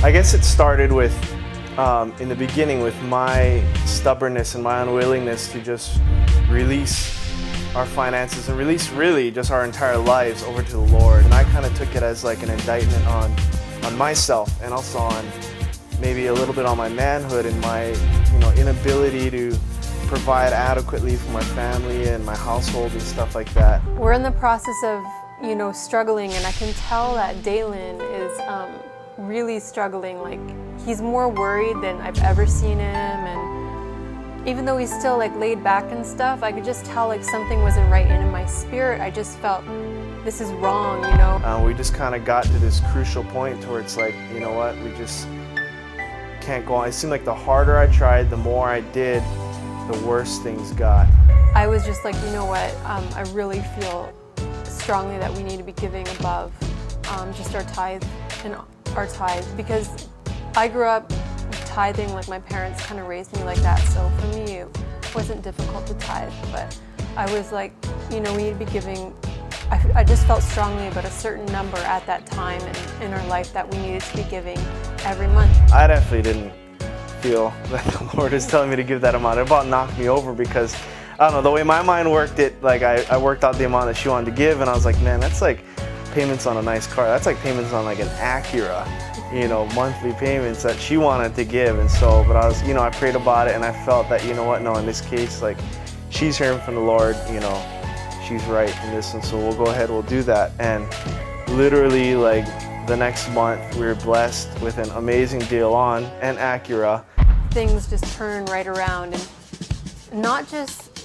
I guess it started with, in the beginning, with my stubbornness and my unwillingness to just release our finances and release really just our entire lives over to the Lord. And I kind of took it as like an indictment on myself, and also on maybe a little bit on my manhood and my inability to provide adequately for my family and my household and stuff like that. We're in the process of struggling, and I can tell that Dalen is really struggling. Like, he's more worried than I've ever seen him, and even though he's still like laid back and stuff, I could just tell like something wasn't right, and in my spirit I just felt this is wrong, We just kind of got to this crucial point to where it's like, you know what, we just can't go on. It seemed like the harder I tried, the more I did, the worse things got. I was just like, you know what, I really feel strongly that we need to be giving above just our tithe and our tithe, because I grew up tithing, like my parents kind of raised me like that, so for me it wasn't difficult to tithe, but I was like, we need to be giving. I just felt strongly about a certain number at that time in our life that we needed to be giving every month. I definitely didn't feel that the Lord is telling me to give that amount. It about knocked me over, because I don't know, the way my mind worked it, like I worked out the amount that she wanted to give, and I was like, man, that's like payments on a nice car. That's like payments on like an Acura, monthly payments that she wanted to give. And so, but I was, I prayed about it, and I felt that, no, in this case, like, she's hearing from the Lord, she's right in this, and so we'll go ahead, we'll do that. And literally, like, the next month, we were blessed with an amazing deal on an Acura. Things just turn right around, and not just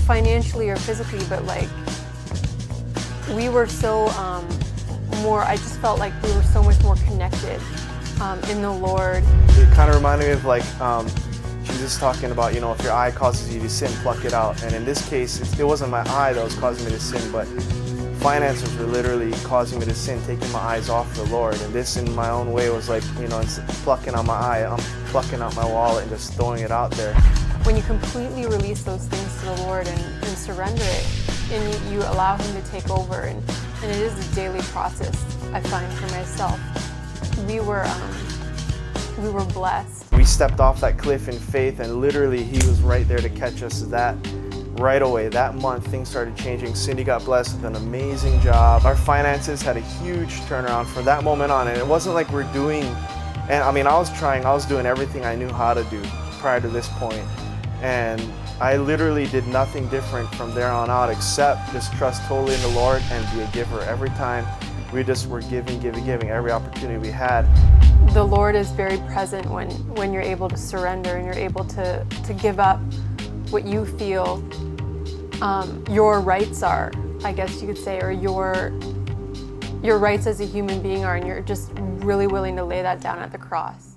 financially or physically, but like, we were so I just felt like we were so much more connected in the Lord. It kind of reminded me of like Jesus talking about, if your eye causes you to sin, pluck it out. And in this case, it wasn't my eye that was causing me to sin, but finances were literally causing me to sin, taking my eyes off the Lord. And this, in my own way, was like, instead of plucking out my eye, I'm plucking out my wallet and just throwing it out there. When you completely release those things to the Lord and surrender it, and you allow Him to take over, and it is a daily process, I find, for myself. We were blessed. We stepped off that cliff in faith, and literally He was right there to catch us right away. That month, things started changing. Cindy got blessed with an amazing job. Our finances had a huge turnaround from that moment on, and it wasn't like we're doing, and I mean, I was doing everything I knew how to do prior to this point, and I literally did nothing different from there on out except just trust totally in the Lord and be a giver. Every time we just were giving every opportunity we had. The Lord is very present when you're able to surrender and you're able to give up what you feel your rights are, I guess you could say, or your rights as a human being are, and you're just really willing to lay that down at the cross.